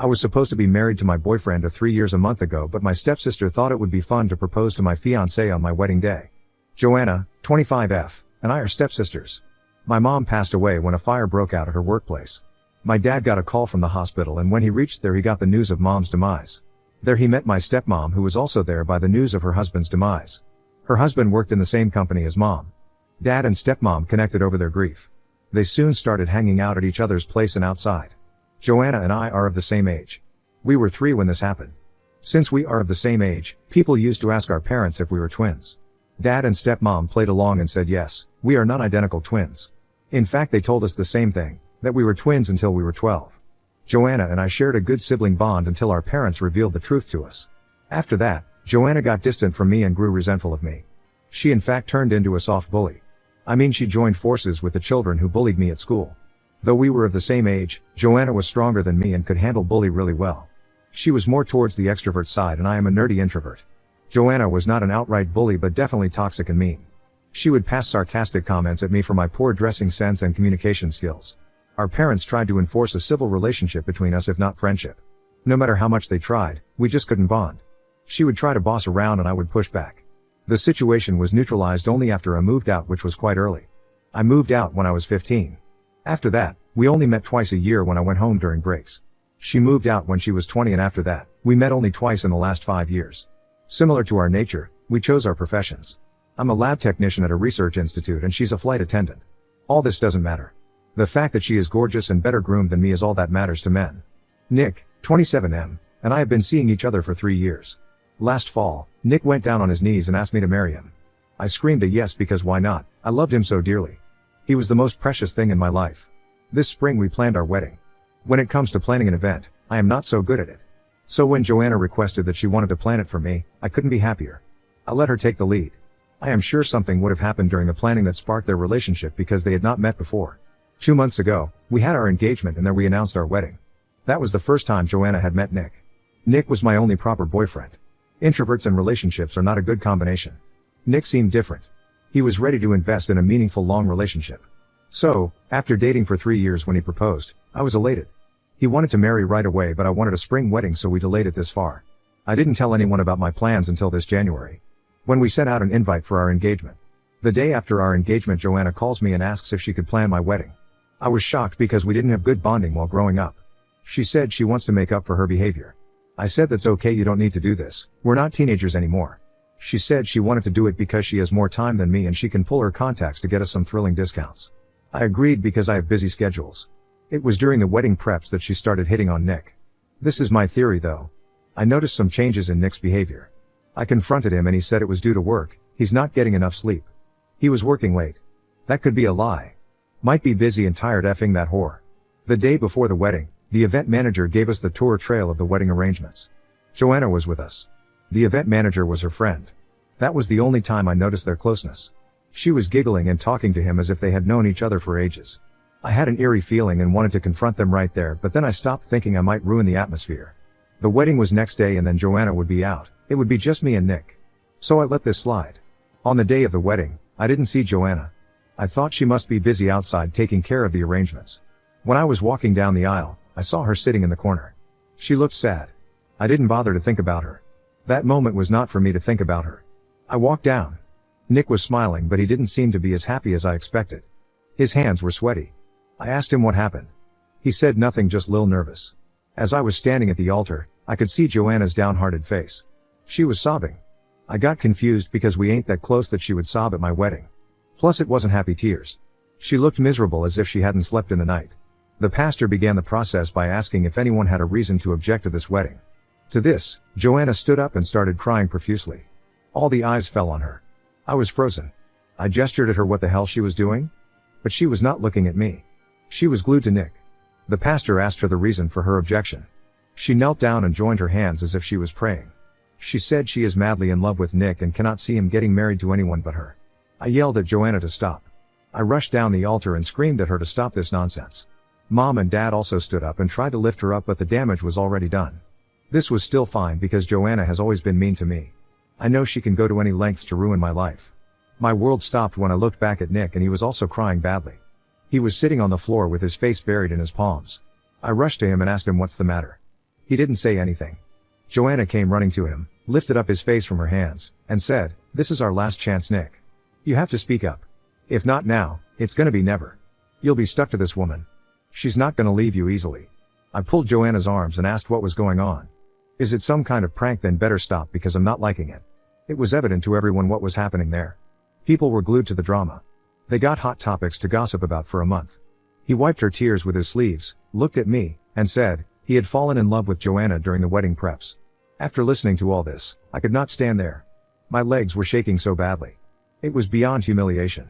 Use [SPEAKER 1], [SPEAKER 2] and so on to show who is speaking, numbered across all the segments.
[SPEAKER 1] I was supposed to be married to my boyfriend of 3 years a month ago, but my stepsister thought it would be fun to propose to my fiancé on my wedding day. Joanna, 25F, and I are stepsisters. My mom passed away when a fire broke out at her workplace. My dad got a call from the hospital, and when he reached there he got the news of mom's demise. There he met my stepmom, who was also there by the news of her husband's demise. Her husband worked in the same company as mom. Dad and stepmom connected over their grief. They soon started hanging out at each other's place and outside. Joanna and I are of the same age. We were 3 when this happened. Since we are of the same age, people used to ask our parents if we were twins. Dad and stepmom played along and said yes, we are non-identical twins. In fact, they told us the same thing, that we were twins until we were 12. Joanna and I shared a good sibling bond until our parents revealed the truth to us. After that, Joanna got distant from me and grew resentful of me. She in fact turned into a soft bully. I mean, she joined forces with the children who bullied me at school. Though we were of the same age, Joanna was stronger than me and could handle bully really well. She was more towards the extrovert side and I am a nerdy introvert. Joanna was not an outright bully but definitely toxic and mean. She would pass sarcastic comments at me for my poor dressing sense and communication skills. Our parents tried to enforce a civil relationship between us, if not friendship. No matter how much they tried, we just couldn't bond. She would try to boss around and I would push back. The situation was neutralized only after I moved out, which was quite early. I moved out when I was 15. After that, we only met twice a year when I went home during breaks. She moved out when she was 20 and after that, we met only twice in the last 5 years. Similar to our nature, we chose our professions. I'm a lab technician at a research institute and she's a flight attendant. All this doesn't matter. The fact that she is gorgeous and better groomed than me is all that matters to men. Nick, 27M, and I have been seeing each other for 3 years. Last fall, Nick went down on his knees and asked me to marry him. I screamed a yes because why not? I loved him so dearly. He was the most precious thing in my life. This spring we planned our wedding. When it comes to planning an event, I am not so good at it. So when Joanna requested that she wanted to plan it for me, I couldn't be happier. I let her take the lead. I am sure something would have happened during the planning that sparked their relationship because they had not met before. 2 months ago, we had our engagement and then we announced our wedding. That was the first time Joanna had met Nick. Nick was my only proper boyfriend. Introverts and relationships are not a good combination. Nick seemed different. He was ready to invest in a meaningful long relationship. So, after dating for 3 years when he proposed, I was elated. He wanted to marry right away but I wanted a spring wedding so we delayed it this far. I didn't tell anyone about my plans until this January, when we sent out an invite for our engagement. The day after our engagement, Joanna calls me and asks if she could plan my wedding. I was shocked because we didn't have good bonding while growing up. She said she wants to make up for her behavior. I said that's okay, you don't need to do this, we're not teenagers anymore. She said she wanted to do it because she has more time than me and she can pull her contacts to get us some thrilling discounts. I agreed because I have busy schedules. It was during the wedding preps that she started hitting on Nick. This is my theory though. I noticed some changes in Nick's behavior. I confronted him and he said it was due to work, he's not getting enough sleep. He was working late. That could be a lie. Might be busy and tired effing that whore. The day before the wedding, the event manager gave us the tour trail of the wedding arrangements. Joanna was with us. The event manager was her friend. That was the only time I noticed their closeness. She was giggling and talking to him as if they had known each other for ages. I had an eerie feeling and wanted to confront them right there, but then I stopped thinking I might ruin the atmosphere. The wedding was next day and then Joanna would be out. It would be just me and Nick. So I let this slide. On the day of the wedding, I didn't see Joanna. I thought she must be busy outside taking care of the arrangements. When I was walking down the aisle, I saw her sitting in the corner. She looked sad. I didn't bother to think about her. That moment was not for me to think about her. I walked down. Nick was smiling but he didn't seem to be as happy as I expected. His hands were sweaty. I asked him what happened. He said nothing, just a little nervous. As I was standing at the altar, I could see Joanna's downhearted face. She was sobbing. I got confused because we ain't that close that she would sob at my wedding. Plus it wasn't happy tears. She looked miserable as if she hadn't slept in the night. The pastor began the process by asking if anyone had a reason to object to this wedding. To this, Joanna stood up and started crying profusely. All the eyes fell on her. I was frozen. I gestured at her what the hell she was doing? But she was not looking at me. She was glued to Nick. The pastor asked her the reason for her objection. She knelt down and joined her hands as if she was praying. She said she is madly in love with Nick and cannot see him getting married to anyone but her. I yelled at Joanna to stop. I rushed down the altar and screamed at her to stop this nonsense. Mom and Dad also stood up and tried to lift her up, but the damage was already done. This was still fine because Joanna has always been mean to me. I know she can go to any lengths to ruin my life. My world stopped when I looked back at Nick and he was also crying badly. He was sitting on the floor with his face buried in his palms. I rushed to him and asked him what's the matter. He didn't say anything. Joanna came running to him, lifted up his face from her hands, and said, "This is our last chance, Nick. You have to speak up. If not now, it's gonna be never. You'll be stuck to this woman. She's not gonna leave you easily." I pulled Joanna's arms and asked what was going on. "Is it some kind of prank? Then better stop because I'm not liking it." It was evident to everyone what was happening there. People were glued to the drama. They got hot topics to gossip about for a month. He wiped her tears with his sleeves, looked at me, and said, he had fallen in love with Joanna during the wedding preps. After listening to all this, I could not stand there. My legs were shaking so badly. It was beyond humiliation.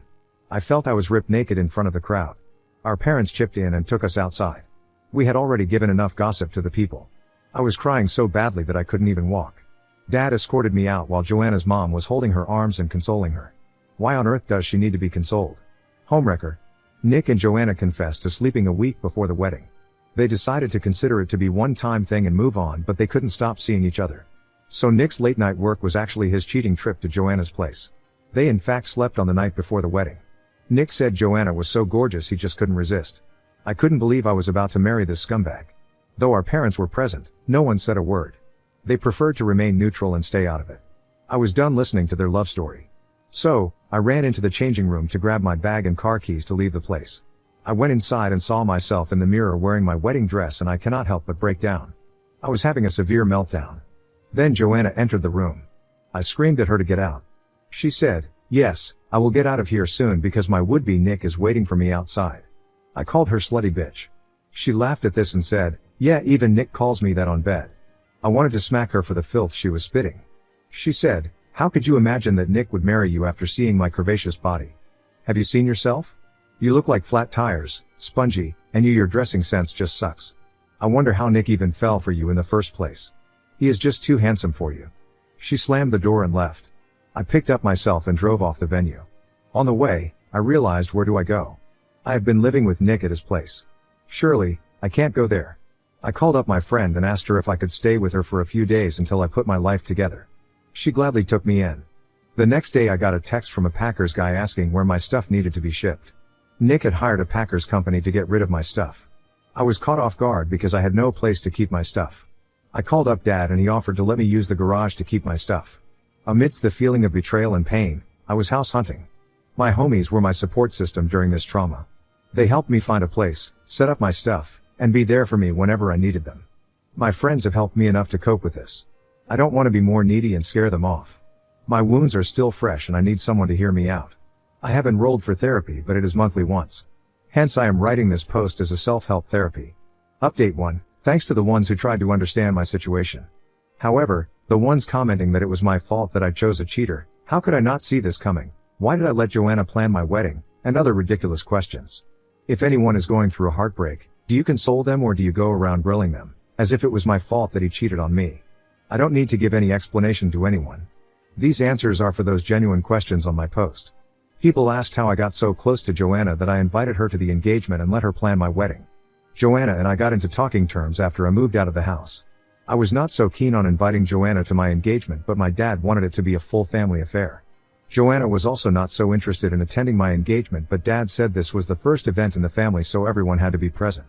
[SPEAKER 1] I felt I was ripped naked in front of the crowd. Our parents chipped in and took us outside. We had already given enough gossip to the people. I was crying so badly that I couldn't even walk. Dad escorted me out while Joanna's mom was holding her arms and consoling her. Why on earth does she need to be consoled? Homewrecker. Nick and Joanna confessed to sleeping a week before the wedding. They decided to consider it to be one-time thing and move on, but they couldn't stop seeing each other. So Nick's late-night work was actually his cheating trip to Joanna's place. They in fact slept on the night before the wedding. Nick said Joanna was so gorgeous he just couldn't resist. I couldn't believe I was about to marry this scumbag. Though our parents were present, no one said a word. They preferred to remain neutral and stay out of it. I was done listening to their love story. So, I ran into the changing room to grab my bag and car keys to leave the place. I went inside and saw myself in the mirror wearing my wedding dress, and I cannot help but break down. I was having a severe meltdown. Then Joanna entered the room. I screamed at her to get out. She said, "Yes, I will get out of here soon because my would-be Nick is waiting for me outside." I called her slutty bitch. She laughed at this and said, "Yeah, even Nick calls me that on bed." I wanted to smack her for the filth she was spitting. She said, "How could you imagine that Nick would marry you after seeing my curvaceous body? Have you seen yourself? You look like flat tires, spongy, and your dressing sense just sucks. I wonder how Nick even fell for you in the first place. He is just too handsome for you." She slammed the door and left. I picked up myself and drove off the venue. On the way, I realized, where do I go? I have been living with Nick at his place. Surely, I can't go there. I called up my friend and asked her if I could stay with her for a few days until I put my life together. She gladly took me in. The next day I got a text from a Packers guy asking where my stuff needed to be shipped. Nick had hired a Packers company to get rid of my stuff. I was caught off guard because I had no place to keep my stuff. I called up Dad and he offered to let me use the garage to keep my stuff. Amidst the feeling of betrayal and pain, I was house hunting. My homies were my support system during this trauma. They helped me find a place, set up my stuff, and be there for me whenever I needed them. My friends have helped me enough to cope with this. I don't want to be more needy and scare them off. My wounds are still fresh and I need someone to hear me out. I have enrolled for therapy, but it is monthly once. Hence I am writing this post as a self-help therapy. Update 1. Thanks to the ones who tried to understand my situation. However, the ones commenting that it was my fault that I chose a cheater, how could I not see this coming? Why did I let Joanna plan my wedding? And other ridiculous questions. If anyone is going through a heartbreak, do you console them or do you go around grilling them, as if it was my fault that he cheated on me? I don't need to give any explanation to anyone. These answers are for those genuine questions on my post. People asked how I got so close to Joanna that I invited her to the engagement and let her plan my wedding. Joanna and I got into talking terms after I moved out of the house. I was not so keen on inviting Joanna to my engagement, but my dad wanted it to be a full family affair. Joanna was also not so interested in attending my engagement, but Dad said this was the first event in the family, so everyone had to be present.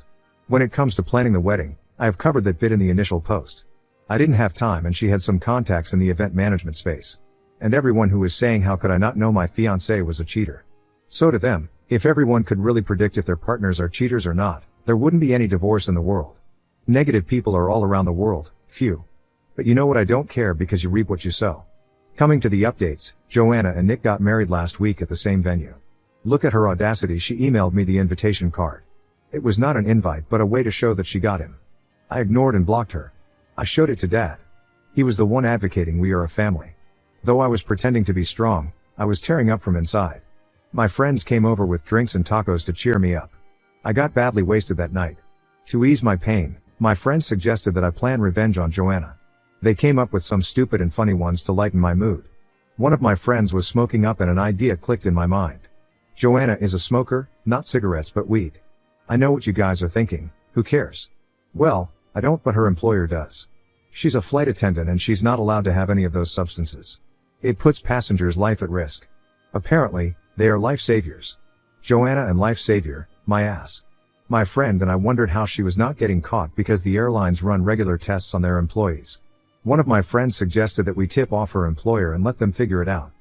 [SPEAKER 1] When it comes to planning the wedding, I have covered that bit in the initial post. I didn't have time and she had some contacts in the event management space. And everyone who is saying how could I not know my fiancé was a cheater. So to them, if everyone could really predict if their partners are cheaters or not, there wouldn't be any divorce in the world. Negative people are all around the world, few. But you know what, I don't care because you reap what you sow. Coming to the updates, Joanna and Nick got married last week at the same venue. Look at her audacity, she emailed me the invitation card. It was not an invite but a way to show that she got him. I ignored and blocked her. I showed it to Dad. He was the one advocating we are a family. Though I was pretending to be strong, I was tearing up from inside. My friends came over with drinks and tacos to cheer me up. I got badly wasted that night. To ease my pain, my friends suggested that I plan revenge on Joanna. They came up with some stupid and funny ones to lighten my mood. One of my friends was smoking up and an idea clicked in my mind. Joanna is a smoker, not cigarettes but weed. I know what you guys are thinking, who cares? Well, I don't, but her employer does. She's a flight attendant and she's not allowed to have any of those substances. It puts passengers' life at risk. Apparently, they are life saviors. Joanna and life savior, my ass. My friend and I wondered how she was not getting caught because the airlines run regular tests on their employees. One of my friends suggested that we tip off her employer and let them figure it out.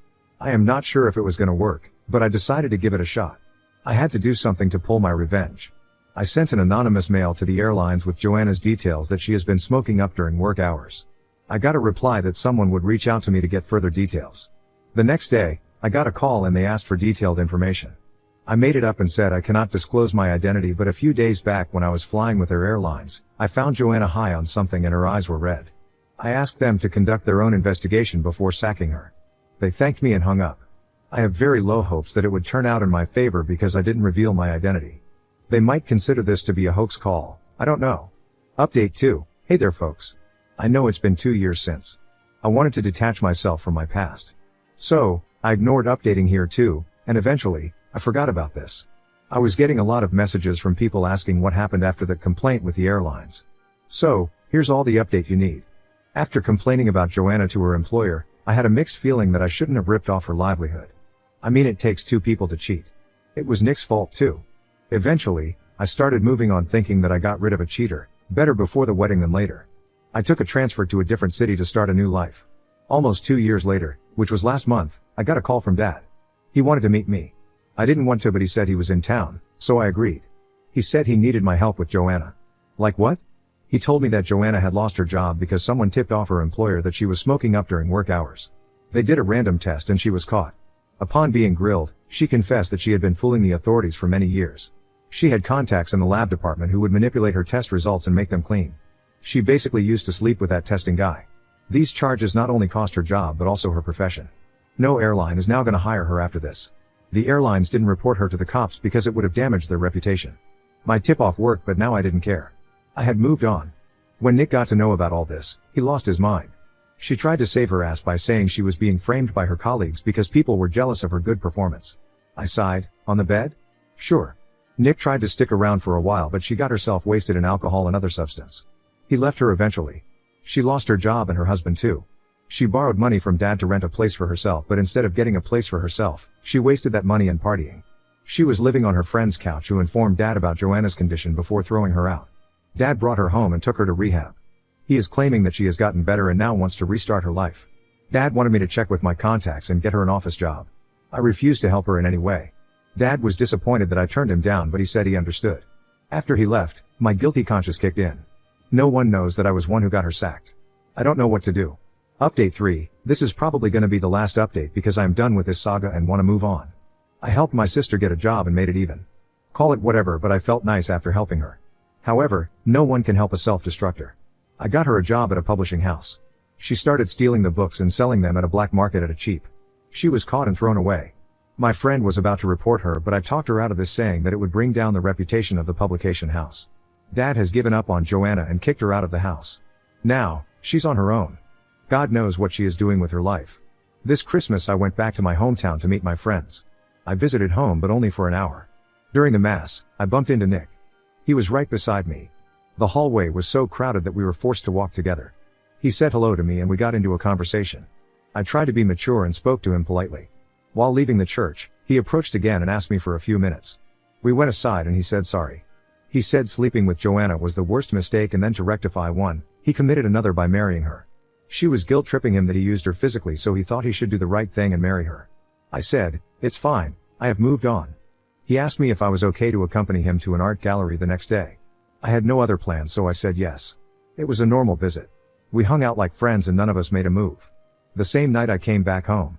[SPEAKER 1] I am not sure if it was going to work, but I decided to give it a shot. I had to do something to pull my revenge. I sent an anonymous mail to the airlines with Joanna's details that she has been smoking up during work hours. I got a reply that someone would reach out to me to get further details. The next day, I got a call and they asked for detailed information. I made it up and said I cannot disclose my identity, but a few days back when I was flying with their airlines, I found Joanna high on something and her eyes were red. I asked them to conduct their own investigation before sacking her. They thanked me and hung up. I have very low hopes that it would turn out in my favor because I didn't reveal my identity. They might consider this to be a hoax call, I don't know. Update 2. Hey there folks. I know it's been 2 years since. I wanted to detach myself from my past. So, I ignored updating here too, and eventually, I forgot about this. I was getting a lot of messages from people asking what happened after that complaint with the airlines. So, here's all the update you need. After complaining about Joanna to her employer, I had a mixed feeling that I shouldn't have ripped off her livelihood. I mean, it takes two people to cheat. It was Nick's fault too. Eventually, I started moving on thinking that I got rid of a cheater, better before the wedding than later. I took a transfer to a different city to start a new life. Almost 2 years later, which was last month, I got a call from Dad. He wanted to meet me. I didn't want to, but he said he was in town, so I agreed. He said he needed my help with Joanna. Like what? He told me that Joanna had lost her job because someone tipped off her employer that she was smoking up during work hours. They did a random test and she was caught. Upon being grilled, she confessed that she had been fooling the authorities for many years. She had contacts in the lab department who would manipulate her test results and make them clean. She basically used to sleep with that testing guy. These charges not only cost her job but also her profession. No airline is now going to hire her after this. The airlines didn't report her to the cops because it would have damaged their reputation. My tip-off worked, but now I didn't care. I had moved on. When Nick got to know about all this, he lost his mind. She tried to save her ass by saying she was being framed by her colleagues because people were jealous of her good performance. I sighed. On the bed? Sure. Nick tried to stick around for a while, but she got herself wasted in alcohol and other substance. He left her eventually. She lost her job and her husband too. She borrowed money from Dad to rent a place for herself, but instead of getting a place for herself, she wasted that money and partying. She was living on her friend's couch who informed Dad about Joanna's condition before throwing her out. Dad brought her home and took her to rehab. He is claiming that she has gotten better and now wants to restart her life. Dad wanted me to check with my contacts and get her an office job. I refused to help her in any way. Dad was disappointed that I turned him down, but he said he understood. After he left, my guilty conscience kicked in. No one knows that I was one who got her sacked. I don't know what to do. Update 3, this is probably going to be the last update because I'm done with this saga and want to move on. I helped my sister get a job and made it even. Call it whatever, but I felt nice after helping her. However, no one can help a self-destructor. I got her a job at a publishing house. She started stealing the books and selling them at a black market at a cheap. She was caught and thrown away. My friend was about to report her, but I talked her out of this, saying that it would bring down the reputation of the publication house. Dad has given up on Joanna and kicked her out of the house. Now, she's on her own. God knows what she is doing with her life. This Christmas I went back to my hometown to meet my friends. I visited home, but only for an hour. During the mass, I bumped into Nick. He was right beside me. The hallway was so crowded that we were forced to walk together. He said hello to me and we got into a conversation. I tried to be mature and spoke to him politely. While leaving the church, he approached again and asked me for a few minutes. We went aside and he said sorry. He said sleeping with Joanna was the worst mistake, and then to rectify one, he committed another by marrying her. She was guilt-tripping him that he used her physically, so he thought he should do the right thing and marry her. I said, it's fine, I have moved on. He asked me if I was okay to accompany him to an art gallery the next day. I had no other plans, so I said yes. It was a normal visit. We hung out like friends and none of us made a move. The same night I came back home.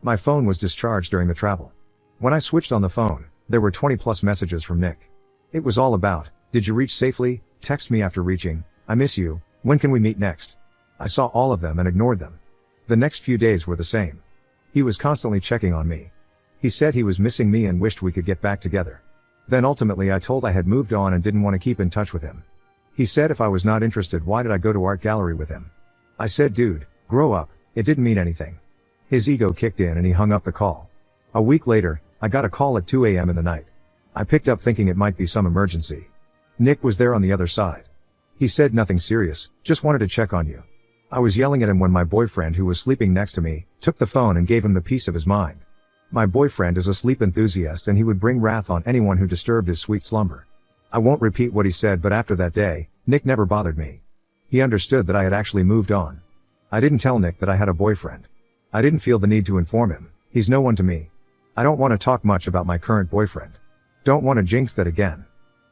[SPEAKER 1] My phone was discharged during the travel. When I switched on the phone, there were 20+ messages from Nick. It was all about, did you reach safely? Text me after reaching. I miss you. When can we meet next? I saw all of them and ignored them. The next few days were the same. He was constantly checking on me. He said he was missing me and wished we could get back together. Then ultimately I told I had moved on and didn't want to keep in touch with him. He said if I was not interested, why did I go to art gallery with him? I said, dude, grow up, it didn't mean anything. His ego kicked in and he hung up the call. A week later, I got a call at 2 a.m. in the night. I picked up thinking it might be some emergency. Nick was there on the other side. He said nothing serious, just wanted to check on you. I was yelling at him when my boyfriend, who was sleeping next to me, took the phone and gave him the peace of his mind. My boyfriend is a sleep enthusiast and he would bring wrath on anyone who disturbed his sweet slumber. I won't repeat what he said, but after that day, Nick never bothered me. He understood that I had actually moved on. I didn't tell Nick that I had a boyfriend. I didn't feel the need to inform him. He's no one to me. I don't want to talk much about my current boyfriend. Don't want to jinx that again.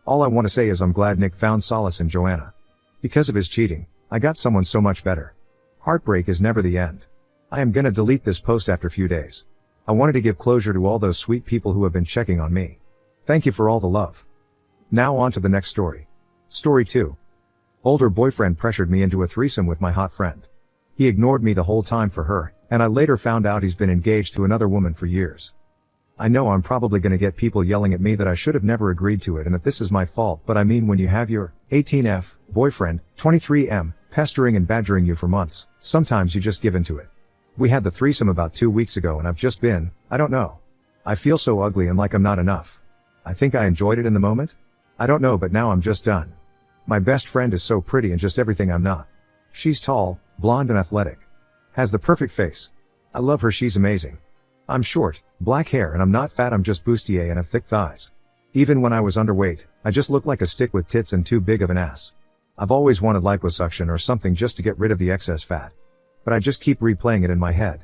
[SPEAKER 1] All I want to say is I'm glad Nick found solace in Joanna. Because of his cheating, I got someone so much better. Heartbreak is never the end. I am gonna delete this post after few days. I wanted to give closure to all those sweet people who have been checking on me. Thank you for all the love. Now on to the next story. Story 2. Older boyfriend pressured me into a threesome with my hot friend. He ignored me the whole time for her, and I later found out he's been engaged to another woman for years. I know I'm probably gonna get people yelling at me that I should have never agreed to it and that this is my fault, but I mean, when you have your 18F boyfriend, 23M, pestering and badgering you for months, sometimes you just give into it. We had the threesome about 2 weeks ago and I've just been, I don't know. I feel so ugly and like I'm not enough. I think I enjoyed it in the moment? I don't know, but now I'm just done. My best friend is so pretty and just everything I'm not. She's tall, blonde and athletic. Has the perfect face. I love her, she's amazing. I'm short, black hair and I'm not fat, I'm just bustier and have thick thighs. Even when I was underweight, I just look like a stick with tits and too big of an ass. I've always wanted liposuction or something just to get rid of the excess fat. But I just keep replaying it in my head.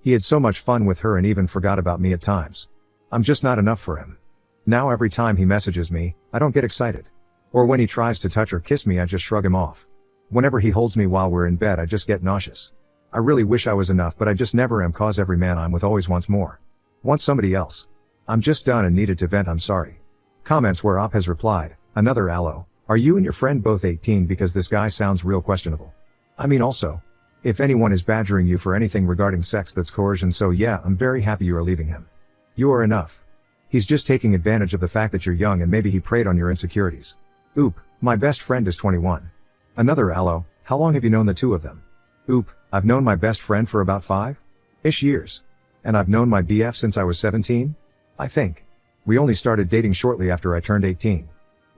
[SPEAKER 1] He had so much fun with her and even forgot about me at times. I'm just not enough for him. Now every time he messages me, I don't get excited. Or when he tries to touch or kiss me, I just shrug him off. Whenever he holds me while we're in bed, I just get nauseous. I really wish I was enough, but I just never am, cause every man I'm with always wants more. Wants somebody else. I'm just done and needed to vent, I'm sorry. Comments where Op has replied, another aloe. Are you and your friend both 18? Because this guy sounds real questionable. I mean, also, if anyone is badgering you for anything regarding sex, that's coercion, so yeah, I'm very happy you are leaving him. You are enough. He's just taking advantage of the fact that you're young and maybe he preyed on your insecurities. Oop, my best friend is 21. Another aloe, how long have you known the two of them? Oop, I've known my best friend for about 5-ish years. And I've known my BF since I was 17? I think. We only started dating shortly after I turned 18.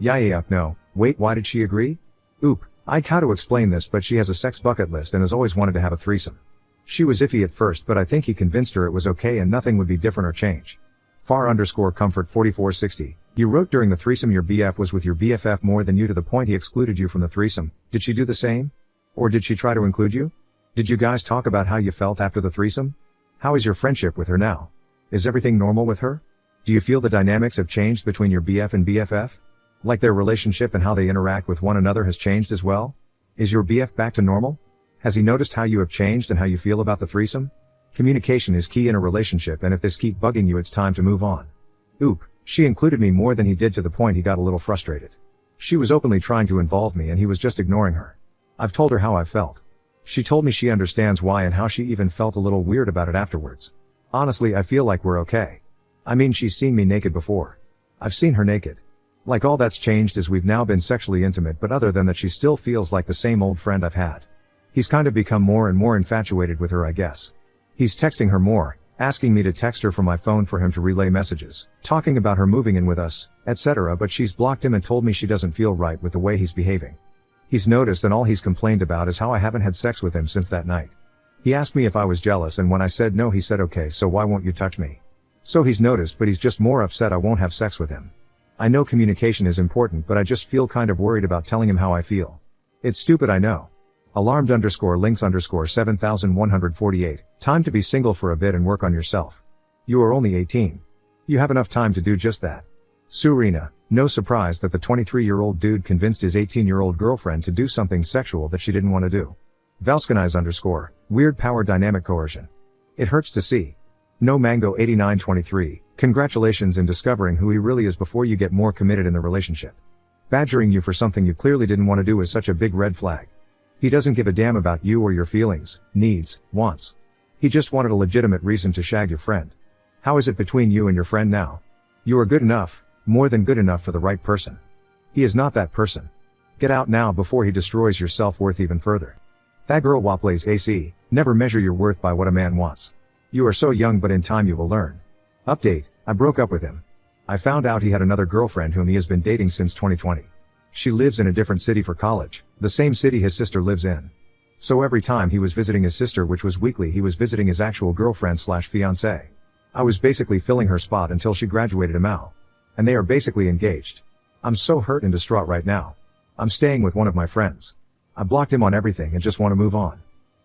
[SPEAKER 1] Yuck, no, wait, why did she agree? Oop, I'd how to explain this, but she has a sex bucket list and has always wanted to have a threesome. She was iffy at first, but I think he convinced her it was okay and nothing would be different or change. Far_comfort 4460. You wrote during the threesome your BF was with your BFF more than you to the point he excluded you from the threesome. Did she do the same? Or did she try to include you? Did you guys talk about how you felt after the threesome? How is your friendship with her now? Is everything normal with her? Do you feel the dynamics have changed between your BF and BFF? Like their relationship and how they interact with one another has changed as well? Is your BF back to normal? Has he noticed how you have changed and how you feel about the threesome? Communication is key in a relationship, and if this keeps bugging you, it's time to move on. Oop, she included me more than he did to the point he got a little frustrated. She was openly trying to involve me and he was just ignoring her. I've told her how I felt. She told me she understands why and how she even felt a little weird about it afterwards. Honestly, I feel like we're okay. I mean, she's seen me naked before. I've seen her naked. Like, all that's changed is we've now been sexually intimate, but other than that she still feels like the same old friend I've had. He's kind of become more and more infatuated with her, I guess. He's texting her more, asking me to text her from my phone for him to relay messages, talking about her moving in with us, etc., but she's blocked him and told me she doesn't feel right with the way he's behaving. He's noticed and all he's complained about is how I haven't had sex with him since that night. He asked me if I was jealous, and when I said no, he said, okay, so why won't you touch me? So he's noticed, but he's just more upset I won't have sex with him. I know communication is important, but I just feel kind of worried about telling him how I feel. It's stupid, I know. Alarmed_links_7148. Time to be single for a bit and work on yourself. You are only 18. You have enough time to do just that. Surina, no surprise that the 23-year-old dude convinced his 18-year-old girlfriend to do something sexual that she didn't want to do. Valskanize_, weird power dynamic coercion. It hurts to see. No Mango 8923, congratulations in discovering who he really is before you get more committed in the relationship. Badgering you for something you clearly didn't want to do is such a big red flag. He doesn't give a damn about you or your feelings, needs, wants. He just wanted a legitimate reason to shag your friend. How is it between you and your friend now? You are good enough, more than good enough for the right person. He is not that person. Get out now before he destroys your self-worth even further. That girl Waplays AC, never measure your worth by what a man wants. You are so young, but in time you will learn. Update, I broke up with him. I found out he had another girlfriend whom he has been dating since 2020. She lives in a different city for college, the same city his sister lives in. So every time he was visiting his sister, which was weekly, he was visiting his actual girlfriend/fiancé. I was basically filling her spot until she graduated MAU. And they are basically engaged. I'm so hurt and distraught right now. I'm staying with one of my friends. I blocked him on everything and just want to move on.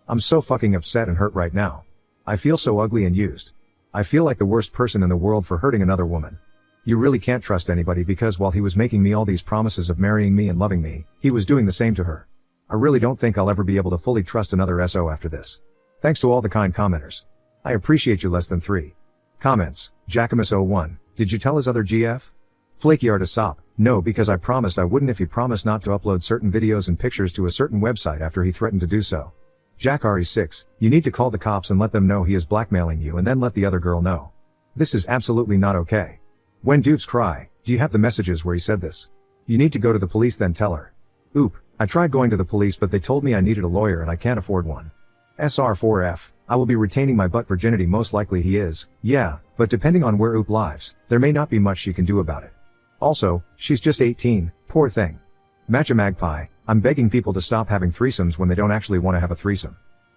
[SPEAKER 1] I'm so fucking upset and hurt right now. I feel so ugly and used. I feel like the worst person in the world for hurting another woman. You really can't trust anybody because while he was making me all these promises of marrying me and loving me, he was doing the same to her. I really don't think I'll ever be able to fully trust another SO after this. Thanks to all the kind commenters. I appreciate you less than 3. Comments. Jackamus01. Did you tell his other GF? Flaky artist sop. No, because I promised I wouldn't if he promised not to upload certain videos and pictures to a certain website after he threatened to do so. Jack RE6. You need to call the cops and let them know he is blackmailing you and then let the other girl know. This is absolutely not okay. When dudes cry, do you have the messages where he said this? You need to go to the police then tell her. Oop, I tried going to the police but they told me I needed a lawyer and I can't afford one. SR4F, I will be retaining my butt virginity most likely he is, yeah, but depending on where Oop lives, there may not be much she can do about it. Also, she's just 18, poor thing. Matcha Magpie, I'm begging people to stop having threesomes when they don't actually want to have a threesome.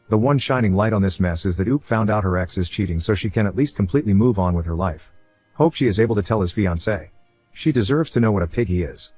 [SPEAKER 1] The one shining light on this mess is that Oop found out her ex is cheating so she can at least completely move on with her life. Hope she is able to tell his fiancé. She deserves to know what a pig he is.